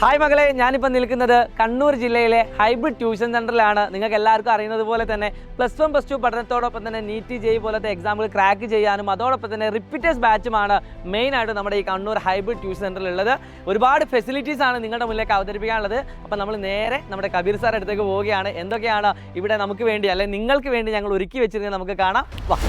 Hi മകളെ, ഞാനിപ്പോൾ നിൽക്കുന്നത് കണ്ണൂർ ജില്ലയിലെ ഹൈബ്രിഡ് ട്യൂഷൻ സെൻ്ററിലാണ്. നിങ്ങൾക്ക് എല്ലാവർക്കും അറിയുന്നത് പോലെ തന്നെ +1 +2 പഠനത്തോടൊപ്പം തന്നെ നീറ്റ് ജെഇ പോലത്തെ എക്സാമുകൾ ക്രാക്ക് ചെയ്യാനും അതോടൊപ്പം തന്നെ റിപ്പീറ്റേഴ്സ് ബാച്ചുമാണ് മെയിനായിട്ട് നമ്മുടെ ഈ കണ്ണൂർ ഹൈബ്രിഡ് ട്യൂഷൻ സെൻ്ററിലുള്ളത്. ഒരുപാട് ഫെസിലിറ്റീസ് ആണ് നിങ്ങളുടെ മുന്നിലേക്ക് അവതരിപ്പിക്കാനുള്ളത്. അപ്പോൾ നമ്മൾ നേരെ നമ്മുടെ കബീർ സാർ അടുത്തേക്ക് പോവുകയാണ്. എന്തൊക്കെയാണ് ഇവിടെ നമുക്ക് വേണ്ടി അല്ലെങ്കിൽ നിങ്ങൾക്ക് വേണ്ടി ഞങ്ങൾ ഒരുക്കി വെച്ചിരുന്നത് നമുക്ക് കാണാം. വാ.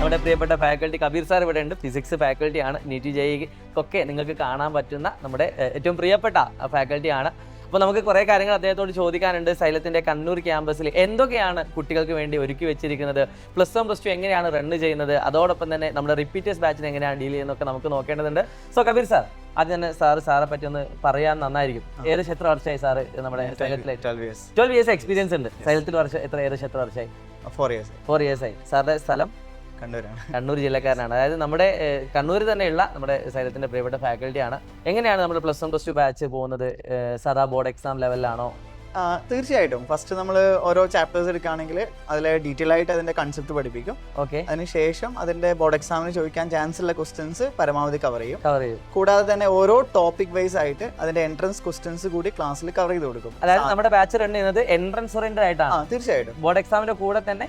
നമ്മുടെ പ്രിയപ്പെട്ട ഫാക്കൽറ്റി കബീർ സാർ ഇവിടെ ഉണ്ട്. ഫിസിക്സ് ഫാക്കൽറ്റിയാണ്. നീറ്റ് ജെഇക്കൊക്കെ നിങ്ങൾക്ക് കാണാൻ പറ്റുന്ന നമ്മുടെ ഏറ്റവും പ്രിയപ്പെട്ട ഫാക്കൽറ്റിയാണ്. അപ്പോൾ നമുക്ക് കുറേ കാര്യങ്ങൾ അദ്ദേഹത്തോട് ചോദിക്കാനുണ്ട്. സൈലത്തിൻ്റെ കണ്ണൂർ ക്യാമ്പസിൽ എന്തൊക്കെയാണ് കുട്ടികൾക്ക് വേണ്ടി ഒരുക്കി വെച്ചിരിക്കുന്നത്, +1 +2 എങ്ങനെയാണ് റണ്ണ് ചെയ്യുന്നത്, അതോടൊപ്പം തന്നെ നമ്മുടെ റിപ്പീറ്റേഴ്സ് ബാച്ചിനെ എങ്ങനെയാണ് ഡീൽ ചെയ്യുന്നതൊക്കെ നമുക്ക് നോക്കേണ്ടതുണ്ട്. സോ കബീർ സാർ, ആദ്യം തന്നെ സാറെ പറ്റി ഒന്ന് പറയാൻ നന്നായിരിക്കും. ഏകദേശം എത്ര വർഷമായി സാറ് നമ്മുടെ സൈലത്തിലെ? 12 years എക്സ്പീരിയൻസ് ഉണ്ട്. സൈലത്തിൽ ഏകദേശം എത്ര വർഷമായി? 4 years ആയി. സാറിന്റെ സ്ഥലം കണ്ണൂർ ജില്ലക്കാരനാണ്. അതായത് നമ്മുടെ കണ്ണൂർ തന്നെയുള്ള നമ്മുടെ സൈലത്തിന്റെ പ്രിയപ്പെട്ട ഫാക്കൽറ്റിയാണ്. എങ്ങനെയാണ് നമ്മുടെ +1 +2 ബാച്ച് പോകുന്നത്? സാധാ ബോർഡ് എക്സാം ലെവലിലാണോ? തീർച്ചയായിട്ടും ഫസ്റ്റ് നമ്മൾ ഓരോ ചാപ്റ്റേഴ്സ് എടുക്കുകയാണെങ്കിൽ അതിലെ ഡീറ്റെയിൽ ആയിട്ട് അതിന്റെ കൺസെപ്റ്റ് പഠിപ്പിക്കും. ഓക്കെ. അതിനുശേഷം അതിന്റെ ബോർഡ് എക്സാമിന് ചോദിക്കാൻ ചാൻസ് ഉള്ള ക്വസ്റ്റ്യൻസ് പരമാവധി കവർ ചെയ്യും. കൂടാതെ തന്നെ ഓരോ ടോപ്പിക് വൈസ് ആയിട്ട് അതിന്റെ എൻട്രൻസ് ക്വസ്റ്റ്യൻസ് കൂടി ക്ലാസ്സിൽ കവർ ചെയ്ത് കൊടുക്കും. അതായത് നമ്മുടെ ബാച്ച് റൺ ചെയ്യുന്നത് എൻട്രൻസ് ഓറിയന്റഡ് ആയിട്ടാണ്. തീർച്ചയായിട്ടും ബോർഡ് എക്സാമിന്റെ കൂടെ തന്നെ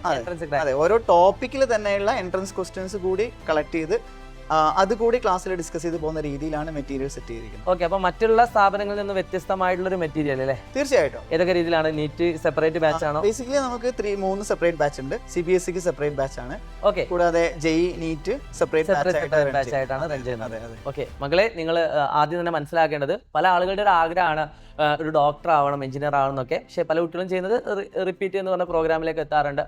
അതെ, ഓരോ ടോപ്പിക്കിൽ തന്നെയുള്ള എൻട്രൻസ് ക്വസ്റ്റ്യൻസ് കൂടി കളക്ട് ചെയ്ത് അതുകൂടി ക്ലാസ്സിൽ ഡിസ്കസ് ചെയ്ത് പോകുന്ന രീതിയിലാണ് മെറ്റീരിയൽ സെറ്റ് ചെയ്തിരിക്കുന്നത്. ഓക്കെ. അപ്പോൾ മറ്റുള്ള സ്ഥാപനങ്ങളിൽ നിന്ന് വ്യത്യസ്തമായിട്ടുള്ള ഒരു മെറ്റീരിയൽ അല്ലേ? തീർച്ചയായിട്ടും. ഏതൊക്കെ രീതിയിലാണ്? നീറ്റ് സെപ്പറേറ്റ് ബാച്ച് ആണോ? ബേസിക്കലി നമുക്ക് 3 സെപ്പറേറ്റ് ബാച്ച് ഉണ്ട്. CBSEക്ക് സെപ്പറേറ്റ് ബാച്ച് ആണ്. ഓക്കെ. കൂടാതെ ജെഇ നീറ്റ് സെപ്പറേറ്റ് ബാച്ച് ആയിട്ടാണ് റൺ ചെയ്യുന്നത്. ഓക്കെ മകളെ, നിങ്ങൾ ആദ്യം തന്നെ മനസ്സിലാക്കേണ്ടത്, പല ആളുകളുടെ ഒരു ആഗ്രഹമാണ് ഒരു ഡോക്ടർ ആവണം, എഞ്ചിനീയർ ആവണം എന്നൊക്കെ. പക്ഷേ പല കുട്ടികളും ചെയ്യുന്നത് റിപ്പീറ്റ് എന്ന് പറഞ്ഞ പ്രോഗ്രാമിലേക്ക് എത്താറുണ്ട്.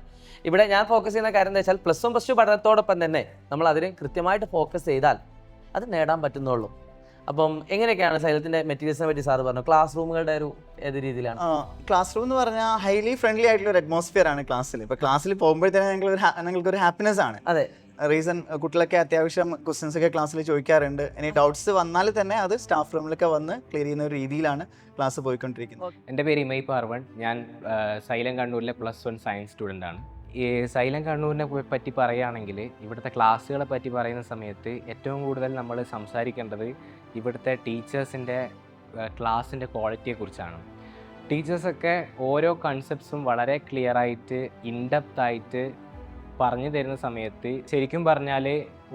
ഇവിടെ ഞാൻ ഫോക്കസ് ചെയ്യുന്ന കാര്യം എന്താ വെച്ചാൽ +1 +2 പഠനത്തോടൊപ്പം തന്നെ നമ്മൾ അതിന് കൃത്യമായിട്ട് ഫോക്കസ് ചെയ്താൽ അത് നേടാൻ പറ്റുന്നുള്ളൂ. അപ്പം എങ്ങനെയൊക്കെയാണ് സൈലത്തിന്റെ മെറ്റീരിയൽസിനെ പറ്റി സാറ് പറഞ്ഞു? ക്ലാസ് റൂമുകളുടെ ഒരു ഏത് രീതിയിലാണ്? ക്ലാസ് റൂം എന്ന് പറഞ്ഞാൽ ഹൈലി ഫ്രണ്ട്ലി ആയിട്ടുള്ള ഒരു അറ്റ്മോസ്ഫിയർ ആണ് ക്ലാസ്സിൽ. ഇപ്പൊ ക്ലാസ്സിൽ പോകുമ്പോഴത്തേനും ഞങ്ങൾക്ക് ഒരു ഹാപ്പിനെസ് ആണ്. അതെ. റീസൺ, കുട്ടികളൊക്കെ അത്യാവശ്യം ക്വസ്റ്റ്യൻസ് ഒക്കെ ക്ലാസ്സിൽ ചോദിക്കാറുണ്ട്. ഇനി ഡൗട്ട്സ് വന്നാൽ തന്നെ അത് സ്റ്റാഫ് റൂമിലൊക്കെ വന്ന് ക്ലിയർ ചെയ്യുന്ന ഒരു രീതിയിലാണ് ക്ലാസ് പോയിക്കൊണ്ടിരിക്കുന്നത്. എൻ്റെ പേര് ഇമൈ പാർവൺ. ഞാൻ സൈലം കണ്ണൂരിലെ +1 സയൻസ് സ്റ്റുഡൻ്റ് ആണ്. ഈ സൈലം കണ്ണൂരിനെ പറ്റി പറയുകയാണെങ്കിൽ ഇവിടുത്തെ ക്ലാസ്സുകളെ പറ്റി പറയുന്ന സമയത്ത് ഏറ്റവും കൂടുതൽ നമ്മൾ സംസാരിക്കേണ്ടത് ഇവിടുത്തെ ടീച്ചേഴ്സിൻ്റെ ക്ലാസ്സിൻ്റെ ക്വാളിറ്റിയെക്കുറിച്ചാണ്. ടീച്ചേഴ്സൊക്കെ ഓരോ കൺസെപ്റ്റ്സും വളരെ ക്ലിയറായിട്ട് ഇൻഡെപ്തായിട്ട് പറഞ്ഞു തരുന്ന സമയത്ത് ശരിക്കും പറഞ്ഞാൽ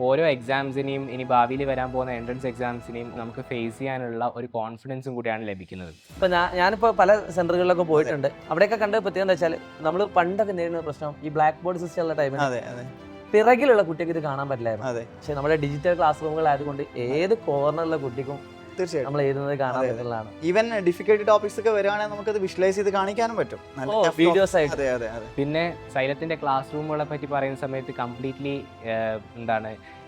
ഓരോ എക്സാംസിനെയും ഇനി ഭാവിയിൽ വരാൻ പോകുന്ന എൻട്രൻസ് എക്സാംസിനെയും നമുക്ക് ഫേസ് ചെയ്യാനുള്ള ഒരു കോൺഫിഡൻസും കൂടിയാണ് ലഭിക്കുന്നത്. ഇപ്പോൾ ഞാനിപ്പോൾ പല സെന്ററുകളിലൊക്കെ പോയിട്ടുണ്ട്. അവിടെയൊക്കെ കണ്ട പ്രത്യേകം എന്താ വെച്ചാൽ നമ്മൾ പണ്ടൊക്കെ നേരിടുന്ന പ്രശ്നം ഈ ബ്ലാക്ക് ബോർഡ് സിസ്റ്റം ഉള്ള ടൈമിൽ പിറകിലുള്ള കുട്ടിക്ക് ഇത് കാണാൻ പറ്റില്ലായിരുന്നു. പക്ഷേ നമ്മുടെ ഡിജിറ്റൽ ക്ലാസ് റൂമുകളായതുകൊണ്ട് ഏത് കോർണറിലെ കുട്ടിക്കും തീർച്ചയായും നമ്മൾ എഴുതുന്നത് കാണാൻ പറ്റുന്നതാണ്. ഈവൻ ഡിഫിക്കൽട്ട് ടോപ്പിക്സ് ഒക്കെ വരുവാണെങ്കിൽ നമുക്കത് വിഷ്വലൈസ് ചെയ്ത് കാണിക്കാനും പറ്റും വീഡിയോസ് ആയിട്ട്. പിന്നെ സൈലത്തിന്റെ ക്ലാസ് റൂമുകളെ പറ്റി പറയുന്ന സമയത്ത് കംപ്ലീറ്റ്ലി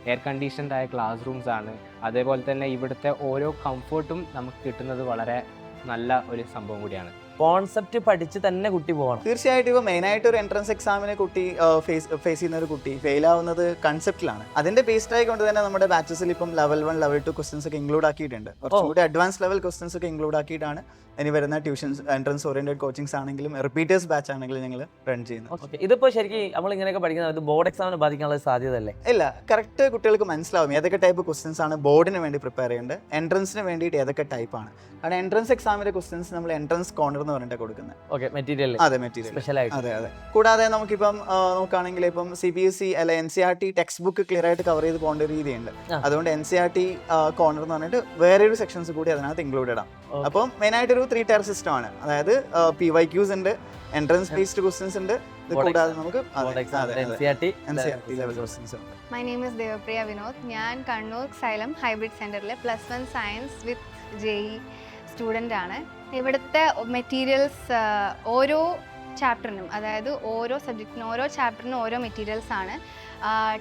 എയർ കണ്ടീഷൻഡ് ആയ ക്ലാസ് റൂംസ് ആണ്. അതേപോലെ തന്നെ ഇവിടുത്തെ ഓരോ കംഫർട്ടും നമുക്ക് കിട്ടുന്നത് വളരെ നല്ല ഒരു സംഭവം കൂടിയാണ്. കോൺസെപ്റ്റ് പഠിച്ച് തന്നെ കുട്ടി പോകണം. തീർച്ചയായിട്ടും. ഇപ്പോൾ മെയിനായിട്ട് ഒരു എൻട്രൻസ് എക്സാമിന് കുട്ടി ഫേസ് ചെയ്യുന്ന ഒരു കുട്ടി ഫെയിൽ ആവുന്നത് കൺസെപ്റ്റിലാണ്. അതിന്റെ ബേസ്ഡ് ആയിക്കൊണ്ട് തന്നെ നമ്മുടെ ബാച്ചസിൽ ഇപ്പം level 1 level 2 ക്വസ്റ്റൻസ് ഒക്കെ ഇൻക്ലൂഡ് ആക്കിയിട്ടുണ്ട്. കുറച്ചുകൂടി അഡ്വാൻസ് ലെവൽ ക്വസ്റ്റൻസ് ഒക്കെ ഇൻക്ലൂഡ് ആക്കിയിട്ടാണ് ഇനി വരുന്ന ട്യൂഷൻസ് എൻട്രൻസ് ഓറിയന്റഡ് കോച്ചിങ്സ് ആണെങ്കിലും റിപ്പീറ്റേഴ്സ് ബാച്ച് ആണെങ്കിലും ഞങ്ങൾ റൺ ചെയ്യുന്നത്. ഇതിപ്പോൾ ശരിക്കും നമ്മൾ ഇങ്ങനെയൊക്കെ പഠിക്കുന്നത് ബോർഡ് എക്സാമിന് ബാധിക്കാനുള്ള സാധ്യതയല്ലേ? ഇല്ല, കറക്റ്റ് കുട്ടികൾക്ക് മനസ്സിലാവും ഏതൊക്കെ ടൈപ്പ് ക്വസ്റ്റൻസ് ആണ് ബോർഡിന് വേണ്ടി പ്രിപ്പയർ ചെയ്യേണ്ടത്, എൻട്രൻസിന് വേണ്ടിയിട്ട് ഏതൊക്കെ ടൈപ്പാണ്. കാരണം എൻട്രൻസ് എക്സാമിന്റെ ക്വസ്റ്റൻസ് നമ്മൾ എൻട്രൻസ് കോർണർ എന്ന് പറഞ്ഞിട്ട് കൊടുക്കുന്നത്. അതെ, മെറ്റീരിയൽ സ്പെഷ്യലായിട്ട്. അതെ. കൂടാതെ നമുക്കിപ്പം നോക്കുകയാണെങ്കിൽ ഇപ്പം CBSE അല്ല NCERT ടെക്സ്റ്റ് ബുക്ക് ക്ലിയർ ആയിട്ട് കവർ ചെയ്ത് പോകേണ്ട ഒരു രീതിയുണ്ട്. അതുകൊണ്ട് NCERT കോർണർ എന്ന് പറഞ്ഞിട്ട് വേറെ ഒരു സെക്ഷൻസ് കൂടി അതിനകത്ത് ഇൻക്ലൂഡഡ് ആണ്. അപ്പം മെയിനായിട്ടൊരു 3 tier സിസ്റ്റം ആണ്. അതായത് PYQs ഉണ്ട്, എൻട്രൻസ് ബേസ്ഡ് ക്വസ്റ്റൻസ് ഉണ്ട്, കൂടാതെ നമുക്ക് NCERT ലെവൽ ക്വസ്റ്റൻസ് ഉണ്ട്. My name is Devapriya Vinod. ഞാൻ കണ്ണൂർ സൈലം ഹൈബ്രിഡ് സെന്ററിലെ +1 സയൻസ് വിത്ത് ജെഇ സ്റ്റുഡൻ്റ് ആണ്. ഇവിടുത്തെ മെറ്റീരിയൽസ് ഓരോ ചാപ്റ്ററിനും, അതായത് ഓരോ സബ്ജക്റ്റിനും ഓരോ ചാപ്റ്ററിനും ഓരോ മെറ്റീരിയൽസ് ആണ്.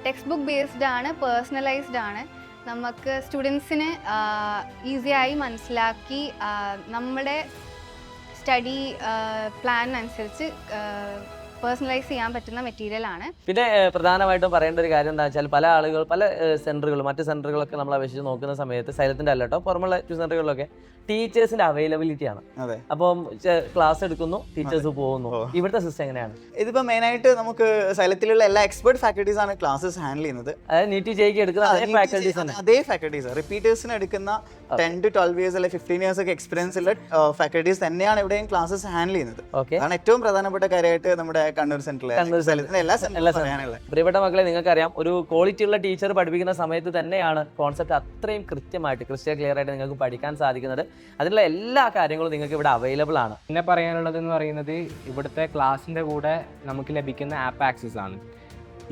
ടെക്സ്റ്റ് ബുക്ക് ബേസ്ഡ് ആണ്, പേഴ്സണലൈസ്ഡ് ആണ്. നമുക്ക് സ്റ്റുഡൻസിന് ഈസിയായി മനസ്സിലാക്കി നമ്മുടെ സ്റ്റഡി പ്ലാൻ അനുസരിച്ച് പേഴ്സണലൈസ് ചെയ്യാൻ പറ്റുന്ന മെറ്റീരിയൽ ആണ്. പിന്നെ പ്രധാനമായിട്ടും പറയേണ്ട ഒരു കാര്യം എന്താ വെച്ചാൽ പല ആളുകൾ പല സെന്ററുകളും മറ്റ് സെന്ററുകളൊക്കെ നമ്മൾ അപേക്ഷിച്ച് നോക്കുന്ന സമയത്ത് സൈലത്തിന്റെ അല്ല കേട്ടോ, പുറമുള്ള സെന്ററുകളിലൊക്കെ ടീച്ചേഴ്സിന്റെ അവൈലബിലിറ്റി ആണ്. അപ്പം ക്ലാസ് എടുക്കുന്നു, ടീച്ചേഴ്സ് പോകുന്നു. ഇവിടുത്തെ സിസ്റ്റം എങ്ങനെയാണ്? ഇതിപ്പോ മെയിൻ ആയിട്ട് നമുക്ക് സൈലത്തിലുള്ള എല്ലാ എക്സ്പെർട്ട് ഫാക്കൽറ്റീസ് ആണ് ക്ലാസ്സസ് ഹാൻഡിൽ ചെയ്യുന്നത്. അതായത് നീറ്റ് ജെയ്ക്ക് എടുക്കുന്ന അതേ ഫാക്കൽറ്റീസ് റിപ്പീറ്റേഴ്സിന് എടുക്കുന്ന 10 to 12 years അല്ലെങ്കിൽ 15 years ഒക്കെ എക്സ്പീരിയൻസ് ഉള്ള ഫാക്കൽറ്റീസ് തന്നെയാണ് ഇവിടെയും ക്ലാസ്സസ് ഹാൻഡിൽ ചെയ്യുന്നത്. അതാണ് ഏറ്റവും പ്രധാനപ്പെട്ട കാര്യമായിട്ട് നമ്മുടെ കണ്ണൂർ സെന്ററിലെ എല്ലാ സെന്ററിലും. പ്രിയപ്പെട്ട മക്കളെ, നിങ്ങൾക്കറിയാം ഒരു ക്വാളിറ്റി ഉള്ള ടീച്ചർ പഠിപ്പിക്കുന്ന സമയത്ത് തന്നെയാണ് കോൺസെപ്റ്റ് അത്രയും കൃത്യമായിട്ട് ക്രിസ്റ്റൽ ക്ലിയർ ആയിട്ട് നിങ്ങൾക്ക് പഠിക്കാൻ സാധിക്കുന്നത്. അതിനുള്ള എല്ലാ കാര്യങ്ങളും നിങ്ങൾക്ക് ഇവിടെ അവൈലബിൾ ആണ്. പിന്നെ പറയാനുള്ളത് എന്ന് പറയുന്നത് ഇവിടുത്തെ ക്ലാസ്സിൻ്റെ കൂടെ നമുക്ക് ലഭിക്കുന്ന ആപ്പ് ആക്സസ് ആണ്.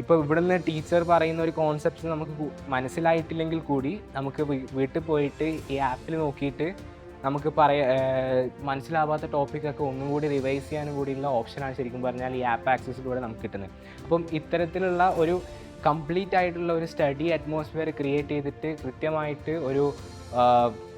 ഇപ്പോൾ ഇവിടുന്ന് ടീച്ചർ പറയുന്ന ഒരു കോൺസെപ്റ്റ് നമുക്ക് മനസ്സിലായിട്ടില്ലെങ്കിൽ കൂടി നമുക്ക് വീട്ടിൽ പോയിട്ട് ഈ ആപ്പിൽ നോക്കിയിട്ട് നമുക്ക് മനസ്സിലാവാത്ത ടോപ്പിക്കൊക്കെ ഒന്നും കൂടി റിവൈസ് ചെയ്യാനും കൂടിയുള്ള ഓപ്ഷനാണ് ശരിക്കും പറഞ്ഞാൽ ഈ ആപ്പ് ആക്സസിലൂടെ നമുക്ക് കിട്ടുന്നത്. അപ്പം ഇത്തരത്തിലുള്ള ഒരു കംപ്ലീറ്റ് ആയിട്ടുള്ള ഒരു സ്റ്റഡി അറ്റ്മോസ്ഫിയർ ക്രിയേറ്റ് ചെയ്തിട്ട് കൃത്യമായിട്ട് ഒരു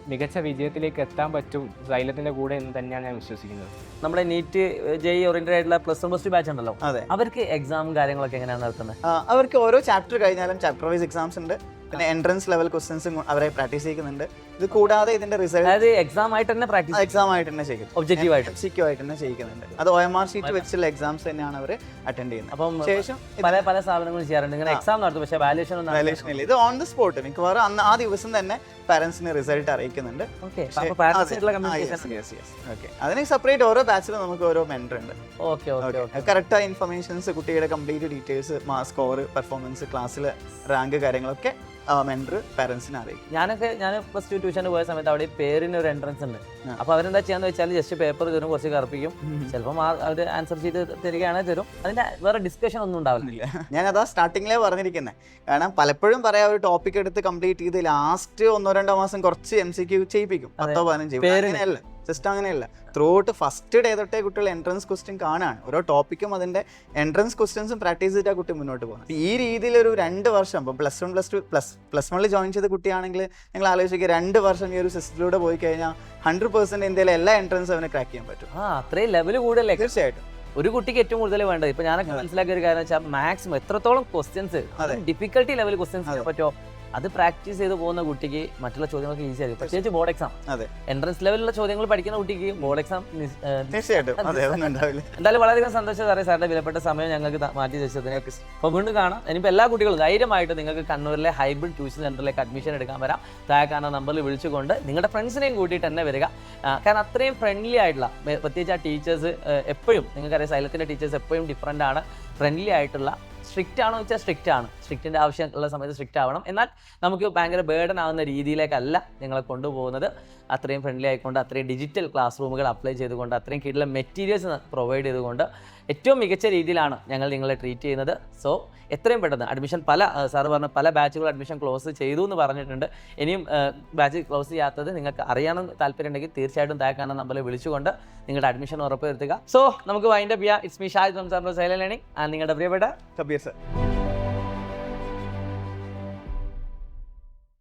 മികച്ച വിജയത്തിലേക്ക് എത്താൻ പറ്റും സൈലത്തിൻ്റെ കൂടെ എന്ന് തന്നെയാണ് ഞാൻ വിശ്വസിക്കുന്നത്. നമ്മുടെ നീറ്റ് ജെഇ ഓറിയന്റഡ് ആയിട്ടുള്ള +1 ബാച്ച് ഉണ്ടല്ലോ, അവർക്ക് എക്സാം കാര്യങ്ങളൊക്കെ എങ്ങനെയാണ് നടത്തുന്നത്? അവർക്ക് ഓരോ ചാപ്റ്റർ കഴിഞ്ഞാലും ചാപ്റ്റർ വൈസ് എക്സാംസ് ഉണ്ട്. പിന്നെ എൻട്രൻസ് ലെവൽ ക്വസ്റ്റ്യൻസും അവരെ പ്രാക്ടീസ് ചെയ്യുന്നുണ്ട്. ഇത് കൂടാതെ ഇതിന്റെ റിസൾട്ട് അതായത് എക്സാം ആയിട്ട് തന്നെ പ്രാക്ടീസ് എക്സാം ആയിട്ട് തന്നെ ചെയ്യും, ഒബ്ജക്റ്റീവ് ആയിട്ട് MCQ ആയിട്ട് തന്നെ ചെയ്യിക്കുന്നുണ്ട്. അത് OMR ഷീറ്റ് വെച്ചുള്ള എക്സാംസ് തന്നെയാണ് അവർ അറ്റൻഡ് ചെയ്യുന്നത്. അപ്പം ശേഷം പല സ്ഥാപനങ്ങളും ചെയ്യാറുണ്ട് ഇങ്ങനെ എക്സാം നടത്തും, പക്ഷേ വാല്യുവേഷൻ ഇല്ല. ഇത് ഓൺ ദ സ്പോട്ട് മിക്കവാറും ആ ദിവസം തന്നെ പാരന്റ്സിന് റിസൾട്ട് അറിയിക്കുന്നുണ്ട്. അതിന് സെപ്പറേറ്റ് ഓരോ ബാച്ചിലും നമുക്ക് ഓരോ മെന്റർ ഉണ്ട്. കറക്റ്റ് ഇൻഫർമേഷൻസ്, കുട്ടിയുടെ കംപ്ലീറ്റ് ഡീറ്റെയിൽസ്, സ്കോർ, പെർഫോമൻസ്, ക്ലാസ്സിലെ റാങ്ക് കാര്യങ്ങളൊക്കെ മെന്റർ പാരന്റ്സിനെ അറിയിക്കും. ഞാൻ +2 ട്യൂഷന് പോയ സമയത്ത് അവിടെ പേരിന് ഒരു എൻട്രൻസ് ഉണ്ട്. അപ്പൊ അവരെന്താ ചെയ്യാന്ന് വെച്ചാൽ ജസ്റ്റ് പേപ്പർ തരും, കുറച്ച് കറുപ്പിക്കും, ചിലപ്പോൾ അവർ ആൻസർ ചെയ്ത് തരികയാണെങ്കിൽ തരും. അതിന്റെ വേറെ ഡിസ്കഷൻ ഒന്നും ഉണ്ടാവില്ല. ഞാൻ അതാ സ്റ്റാർട്ടിങ്ങിലേ പറഞ്ഞിരിക്കുന്നത്. കാരണം പലപ്പോഴും പറയാം ഒരു ടോപ്പിക് എടുത്ത് കംപ്ലീറ്റ് ചെയ്ത് ലാസ്റ്റ് 1-2 മാസം കുറച്ച് MCQ ചെയ്യിപ്പിക്കും, 10-15. ജസ്റ്റ് അങ്ങനെയല്ല, ത്രൂ ഔട്ട് ഫസ്റ്റ് ഡേ തൊട്ടേ കുട്ടികൾ എൻട്രൻസ് ക്വസ്റ്റ്യൻ കാണാണ്. ഓരോ ടോപ്പിക്കും അതിന്റെ എൻട്രൻസ് ക്വസ്റ്റ്യൻസും പ്രാക്ടീസ് ചെയ്തിട്ട് കുട്ടി മുന്നോട്ട് പോകുന്നത്. ഈ രീതിയിൽ ഒരു 2 വർഷം ഇപ്പം +1 ജോയിൻ ചെയ്ത കുട്ടിയാണെങ്കിൽ നിങ്ങൾ ആലോചിക്കുക, 2 വർഷം ഈ ഒരു സിസ്റ്റത്തിലൂടെ പോയി കഴിഞ്ഞാൽ 100% ഇന്ത്യയിലെ എല്ലാ എൻട്രൻസ് അവന് ക്രാക്ക് ചെയ്യാൻ പറ്റും. അത്രയും ലെവൽ കൂടുതലേ. തീർച്ചയായിട്ടും ഒരു കുട്ടിക്ക് ഏറ്റവും കൂടുതൽ വേണ്ടത്, ഇപ്പൊ ഞാനൊക്കെ മനസ്സിലാക്കിയ ഒരു കാര്യം വെച്ചാൽ മാക്സിമം എത്രത്തോളം ക്വസ്റ്റ്യൻസ് ഡിഫിക്കൽട്ടി ലെവൽ ക്വസ്റ്റ്യൻസ് പറ്റുമോ അത് പ്രാക്ടീസ് ചെയ്ത് പോകുന്ന കുട്ടിക്ക് മറ്റുള്ള ചോദ്യങ്ങൾക്ക് ഈസി ആയിരിക്കും. പ്രത്യേകിച്ച് ബോർഡ് എക്സാം, എൻട്രൻസ് ലെവലിലുള്ള ചോദ്യങ്ങൾ പഠിക്കുന്ന കുട്ടിക്ക് ബോർഡ് എക്സാം എന്തായാലും വളരെയധികം സന്തോഷം സാറേ, സാറിന്റെ വിലപ്പെട്ട സമയം ഞങ്ങൾക്ക് മാറ്റി വെച്ചതിനെ. അപ്പോൾ വീണ്ടും കാണാം. ഇനിയിപ്പോൾ എല്ലാ കുട്ടികളും ധൈര്യമായിട്ട് നിങ്ങൾക്ക് കണ്ണൂരിലെ ഹൈബ്രിഡ് ട്യൂഷൻ സെന്ററിലേക്ക് അഡ്മിഷൻ എടുക്കാൻ വരാം. താഴെ കാണുന്ന നമ്പറിൽ വിളിച്ചുകൊണ്ട് നിങ്ങളുടെ ഫ്രണ്ട്സിനെയും കൂട്ടിയിട്ട് തന്നെ വരിക. കാരണം അത്രയും ഫ്രണ്ട്ലി ആയിട്ടുള്ള, പ്രത്യേകിച്ച് ആ ടീച്ചേഴ്സ് എപ്പോഴും നിങ്ങൾക്കറിയാം സൈലത്തിൻ്റെ ടീച്ചേഴ്സ് എപ്പോഴും ഡിഫറൻ്റ് ആണ്, ഫ്രണ്ട്ലി ആയിട്ടുള്ള. സ്ട്രിക്റ്റ് ആണോ വെച്ചാൽ സ്ട്രിക്റ്റ് ആണ്, സ്ട്രിക്റ്റിൻ്റെ ആവശ്യമുള്ള സമയത്ത് സ്ട്രിക്റ്റ് ആവണം. എന്നാൽ നമുക്ക് ഭയങ്കര ബേർഡൻ ആവുന്ന രീതിയിലേക്കല്ല നിങ്ങളെ കൊണ്ടുപോകുന്നത്. അത്രയും ഫ്രണ്ട്ലി ആയിക്കൊണ്ട്, അത്രയും ഡിജിറ്റൽ ക്ലാസ് റൂമുകൾ അപ്ലൈ ചെയ്തുകൊണ്ട്, അത്രയും കീഴിലുള്ള മെറ്റീരിയൽസ് പ്രൊവൈഡ് ചെയ്തുകൊണ്ട് ഏറ്റവും മികച്ച രീതിയിലാണ് ഞങ്ങൾ നിങ്ങളെ ട്രീറ്റ് ചെയ്യുന്നത്. സോ എത്രയും പെട്ടെന്ന് അഡ്മിഷൻ സാറ് പറഞ്ഞ പല ബാച്ചുകൾ അഡ്മിഷൻ ക്ലോസ് ചെയ്തു എന്ന് പറഞ്ഞിട്ടുണ്ട്. ഇനിയും ബാച്ച് ക്ലോസ് ചെയ്യാത്തത് നിങ്ങൾക്ക് അറിയാനും താല്പര്യം ഉണ്ടെങ്കിൽ തീർച്ചയായിട്ടും താഴെ കാണുന്ന നമ്പറിൽ വിളിച്ചുകൊണ്ട് നിങ്ങളുടെ അഡ്മിഷൻ ഉറപ്പുവരുത്തുക. സോ നമുക്ക് വൈൻഡപ്പ് ചെയ്യാം. It's me Shahid from silent learning. നിങ്ങളുടെ പ്രിയപ്പെട്ട കബീർ സർ.